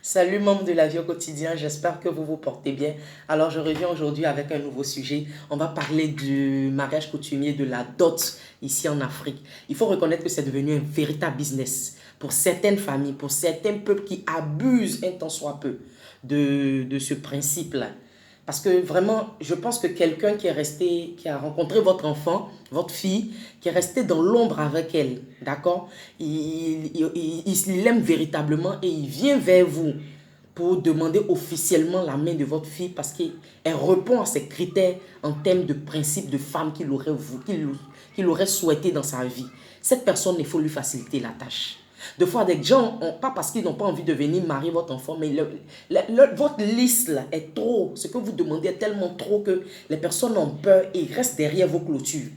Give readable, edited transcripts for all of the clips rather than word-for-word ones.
Salut membres de la vie au quotidien, j'espère que vous vous portez bien. Alors je reviens aujourd'hui avec un nouveau sujet. On va parler du mariage coutumier, de la dot ici en Afrique. Il faut reconnaître que c'est devenu un véritable business pour certaines familles, pour certains peuples qui abusent un tant soit peu de ce principe-là. Parce que vraiment, je pense que quelqu'un qui est resté, qui a rencontré votre enfant, votre fille, qui est resté dans l'ombre avec elle, d'accord? Il l'aime véritablement et il vient vers vous pour demander officiellement la main de votre fille parce qu'elle répond à ces critères en termes de principe de femme qu'il aurait souhaité dans sa vie. Cette personne, il faut lui faciliter la tâche. Des fois, des gens, pas parce qu'ils n'ont pas envie de venir marier votre enfant, mais votre liste là, est trop. Ce que vous demandez est tellement trop que les personnes ont peur et restent derrière vos clôtures.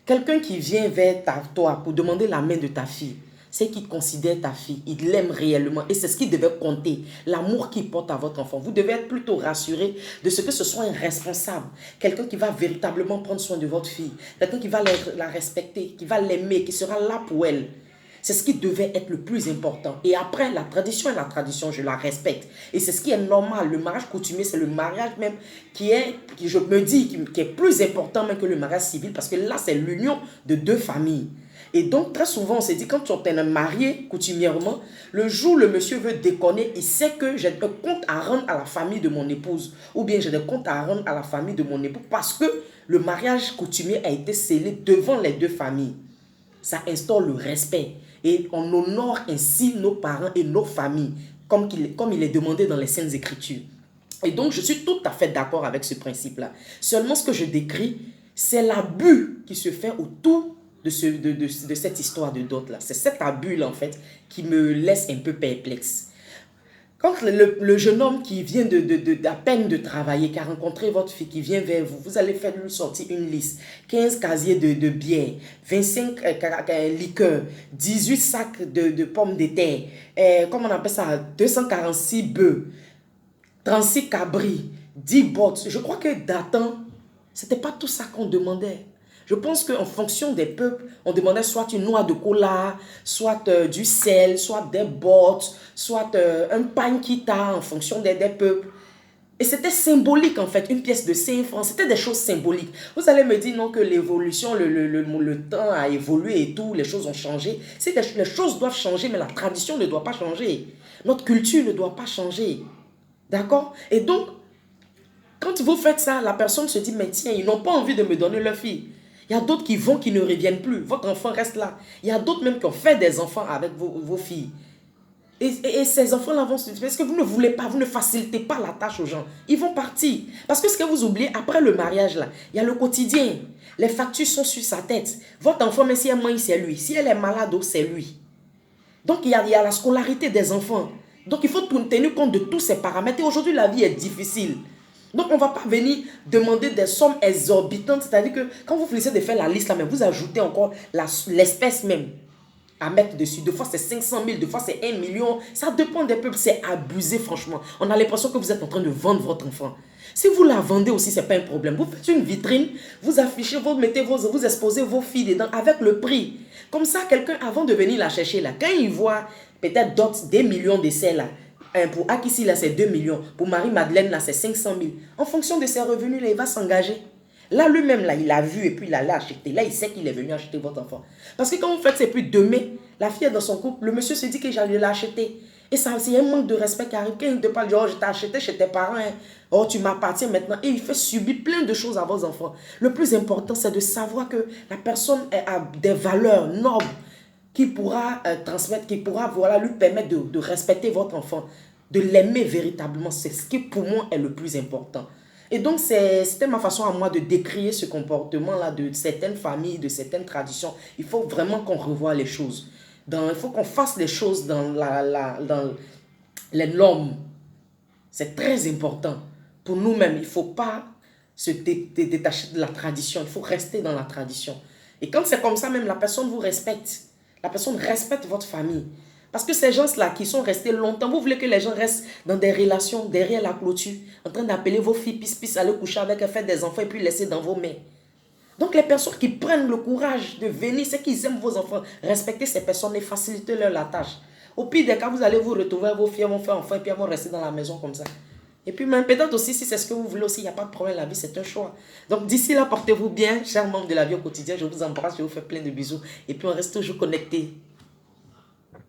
Quelqu'un qui vient vers toi pour demander la main de ta fille, c'est qu'il considère ta fille, il l'aime réellement et c'est ce qui devait compter, l'amour qu'il porte à votre enfant. Vous devez être plutôt rassuré de ce que ce soit un responsable, quelqu'un qui va véritablement prendre soin de votre fille, quelqu'un qui va la respecter, qui va l'aimer, qui sera là pour elle. C'est ce qui devait être le plus important. Et après, la tradition est la tradition, je la respecte. Et c'est ce qui est normal. Le mariage coutumier, c'est le mariage même qui je me dis, qui est plus important même que le mariage civil, parce que là, c'est l'union de deux familles. Et donc, très souvent, on s'est dit, quand tu es marié coutumièrement, le jour où le monsieur veut déconner, il sait que j'ai des comptes à rendre à la famille de mon épouse, ou bien j'ai des comptes à rendre à la famille de mon époux, parce que le mariage coutumier a été scellé devant les deux familles. Ça instaure le respect. Et on honore ainsi nos parents et nos familles, comme il est demandé dans les Saintes Écritures. Et donc, je suis tout à fait d'accord avec ce principe-là. Seulement, ce que je décris, c'est l'abus qui se fait autour de cette histoire de dot-là. C'est cet abus-là, en fait, qui me laisse un peu perplexe. Quand le jeune homme qui vient à peine de travailler, qui a rencontré votre fille, qui vient vers vous, vous allez faire lui sortir une liste. 15 casiers de bière, 25 liqueurs, 18 sacs de pommes de terre, comment on appelle ça, 246 bœufs, 36 cabris, 10 bottes. Je crois que d'antan, ce n'était pas tout ça qu'on demandait. Je pense qu'en fonction des peuples, on demandait soit une noix de cola, soit du sel, soit des bottes, soit un pain kita en fonction des peuples. Et c'était symbolique en fait, une pièce de 5 francs, c'était des choses symboliques. Vous allez me dire non que l'évolution, le temps a évolué et tout, les choses ont changé. C'est que les choses doivent changer, mais la tradition ne doit pas changer. Notre culture ne doit pas changer. D'accord? Et donc, quand vous faites ça, la personne se dit, mais tiens, ils n'ont pas envie de me donner leur fille. Il y a d'autres qui vont, qui ne reviennent plus. Votre enfant reste là. Il y a d'autres même qui ont fait des enfants avec vos filles. Et ces enfants-là vont se dire, est-ce que vous ne voulez pas, vous ne facilitez pas la tâche aux gens? Ils vont partir. Parce que ce que vous oubliez, après le mariage, là, il y a le quotidien. Les factures sont sur sa tête. Votre enfant, même si elle mange, c'est lui. Si elle est malade, c'est lui. Donc, il y a la scolarité des enfants. Donc, il faut tenir compte de tous ces paramètres. Et aujourd'hui, la vie est difficile. Donc, on ne va pas venir demander des sommes exorbitantes. C'est-à-dire que quand vous finissez de faire la liste, là, mais vous ajoutez encore l'espèce même à mettre dessus. Des fois, c'est 500 000, des fois, c'est 1 million. Ça dépend des peuples. C'est abusé, franchement. On a l'impression que vous êtes en train de vendre votre enfant. Si vous la vendez aussi, ce n'est pas un problème. Vous faites une vitrine, vous affichez, vous exposez vos filles dedans avec le prix. Comme ça, quelqu'un, avant de venir la chercher, là, quand il voit peut-être d'autres, des millions d'essais, là, pour Akissi, là, c'est 2 millions. Pour Marie-Madeleine, là, c'est 500 000. En fonction de ses revenus, là, il va s'engager. Là, lui-même, là, il a vu et puis il allait acheter. Là, il sait qu'il est venu acheter votre enfant. Parce que quand vous faites, c'est plus demain, la fille est dans son couple, le monsieur se dit que j'allais l'acheter. Et ça, c'est un manque de respect qui arrive. Quand il te parle, oh, je t'ai acheté chez tes parents, hein. Oh, tu m'appartiens maintenant. Et il fait subir plein de choses à vos enfants. Le plus important, c'est de savoir que la personne a des valeurs nobles qui pourra transmettre, qui pourra voilà, lui permettre de respecter votre enfant, de l'aimer véritablement. C'est ce qui pour moi est le plus important. Et donc c'était ma façon à moi de décrire ce comportement-là de certaines familles, de certaines traditions. Il faut vraiment qu'on revoie les choses. Il faut qu'on fasse les choses dans les normes. C'est très important. Pour nous-mêmes, il ne faut pas se détacher de la tradition. Il faut rester dans la tradition. Et quand c'est comme ça, même la personne vous respecte. La personne respecte votre famille. Parce que ces gens-là qui sont restés longtemps, vous voulez que les gens restent dans des relations derrière la clôture, en train d'appeler vos filles, pis, aller coucher avec elles, faire des enfants et puis laisser dans vos mains. Donc les personnes qui prennent le courage de venir, c'est qu'ils aiment vos enfants. Respectez ces personnes et facilitez-leur la tâche. Au pire des cas, vous allez vous retrouver, vos filles vont faire enfant et puis elles vont rester dans la maison comme ça. Et puis même peut-être aussi, si c'est ce que vous voulez aussi, il n'y a pas de problème, la vie c'est un choix. Donc d'ici là, portez-vous bien, chers membres de la vie au quotidien, je vous embrasse, je vous fais plein de bisous. Et puis on reste toujours connectés.